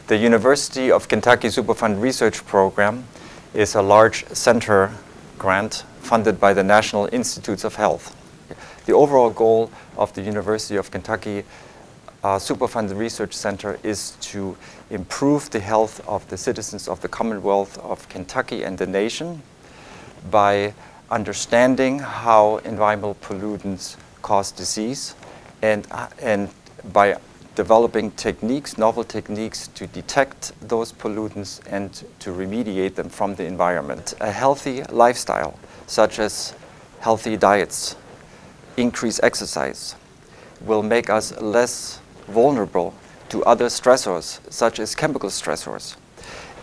The University of Kentucky Superfund Research Program is a large center grant funded by the National Institutes of Health. The overall goal of the University of Kentucky Superfund Research Center is to improve the health of the citizens of the Commonwealth of Kentucky and the nation by understanding how environmental pollutants cause disease and by developing techniques, novel techniques to detect those pollutants and to remediate them from the environment. A healthy lifestyle, such as healthy diets, increased exercise, will make us less vulnerable to other stressors, such as chemical stressors.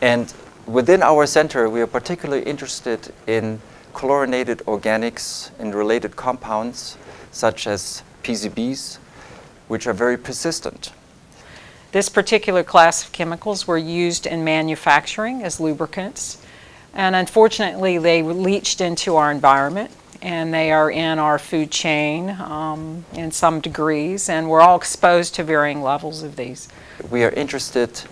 And within our center, we are particularly interested in chlorinated organics and related compounds, such as PCBs, which are very persistent. This particular class of chemicals were used in manufacturing as lubricants, and unfortunately they leached into our environment, and they are in our food chain in some degrees, and we're all exposed to varying levels of these. We are interested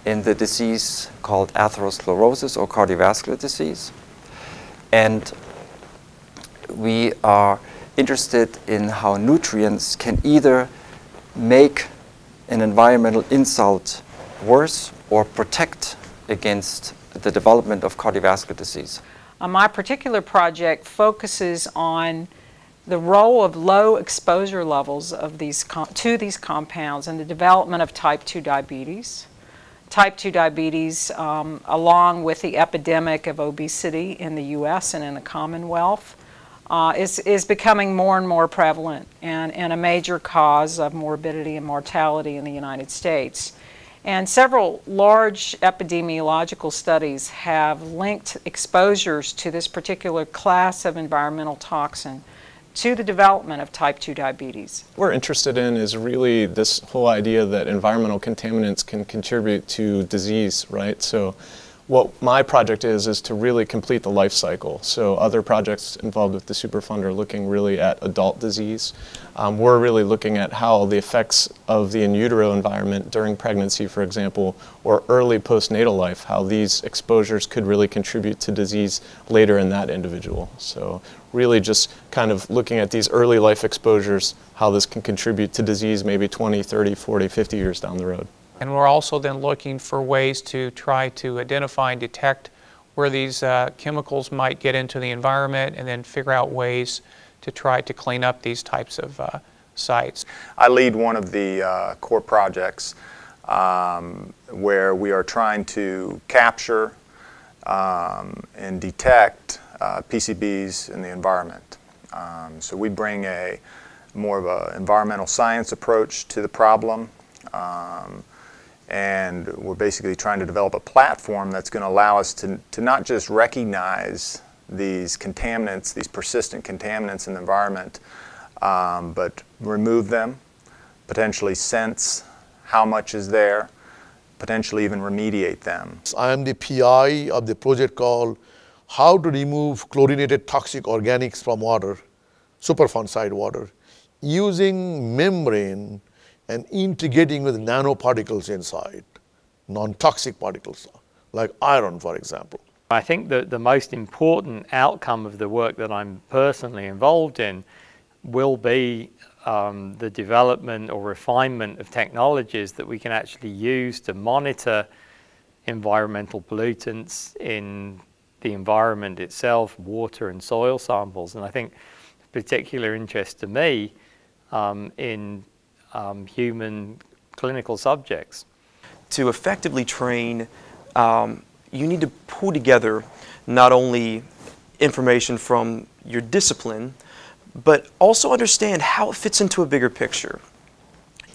in the disease called atherosclerosis or cardiovascular disease, and we are interested in how nutrients can either make an environmental insult worse or protect against the development of cardiovascular disease. My particular project focuses on the role of low exposure levels of these compounds in the development of type 2 diabetes. Type 2 diabetes, along with the epidemic of obesity in the U.S. and in the Commonwealth, is becoming more and more prevalent and a major cause of morbidity and mortality in the United States. And several large epidemiological studies have linked exposures to this particular class of environmental toxin to the development of type 2 diabetes. What we're interested in is really this whole idea that environmental contaminants can contribute to disease, right? So what my project is to really complete the life cycle. So other projects involved with the Superfund are looking really at adult disease. We're really looking at how the effects of the in utero environment during pregnancy, for example, or early postnatal life, how these exposures could really contribute to disease later in that individual. So really just kind of looking at these early life exposures, how this can contribute to disease maybe 20, 30, 40, 50 years down the road. And we're also then looking for ways to try to identify and detect where these chemicals might get into the environment and then figure out ways to try to clean up these types of sites. I lead one of the core projects where we are trying to capture and detect PCBs in the environment. So we bring more of an environmental science approach to the problem. And we're basically trying to develop a platform that's going to allow us to not just recognize these contaminants, these persistent contaminants in the environment, but remove them, potentially sense how much is there, potentially even remediate them. I am the PI of the project called How to Remove Chlorinated Toxic Organics from Water, Superfund side water, using membrane and integrating with nanoparticles inside, non-toxic particles, like iron, for example. I think that the most important outcome of the work that I'm personally involved in will be the development or refinement of technologies that we can actually use to monitor environmental pollutants in the environment itself, water and soil samples. And I think of particular interest to me in human clinical subjects. To effectively train, you need to pull together not only information from your discipline, but also understand how it fits into a bigger picture.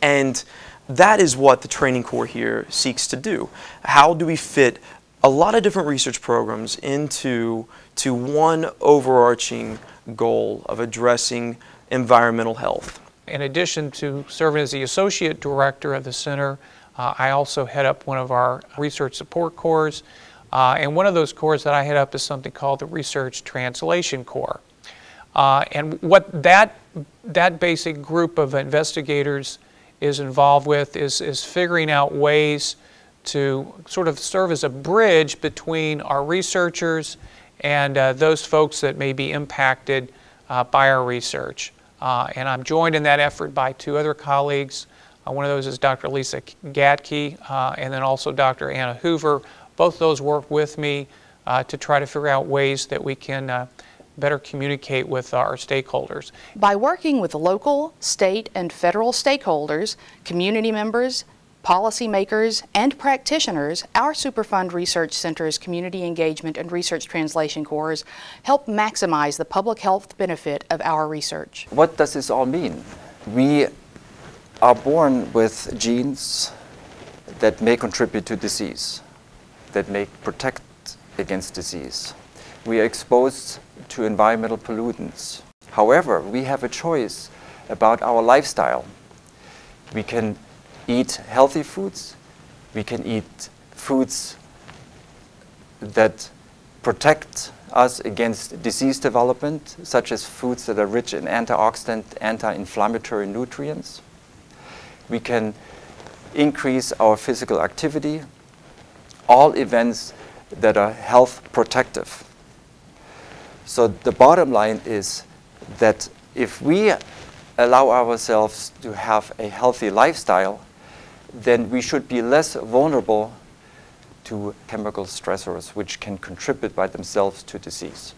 And that is what the training core here seeks to do. How do we fit a lot of different research programs into one overarching goal of addressing environmental health? In addition to serving as the Associate Director of the Center, I also head up one of our research support cores. And one of those cores that I head up is something called the Research Translation Core. And what that basic group of investigators is involved with is figuring out ways to sort of serve as a bridge between our researchers and those folks that may be impacted by our research. And I'm joined in that effort by two other colleagues. One of those is Dr. Lisa Gatke, and then also Dr. Anna Hoover. Both those work with me to try to figure out ways that we can better communicate with our stakeholders. By working with local, state, and federal stakeholders, community members, policymakers, and practitioners, our Superfund Research Center's community engagement and research translation cores help maximize the public health benefit of our research. What does this all mean? We are born with genes that may contribute to disease, that may protect against disease. We are exposed to environmental pollutants. However, we have a choice about our lifestyle. We can eat healthy foods. We can eat foods that protect us against disease development, such as foods that are rich in antioxidant, anti-inflammatory nutrients. We can increase our physical activity, all events that are health protective. So the bottom line is that if we allow ourselves to have a healthy lifestyle, then we should be less vulnerable to chemical stressors which can contribute by themselves to disease.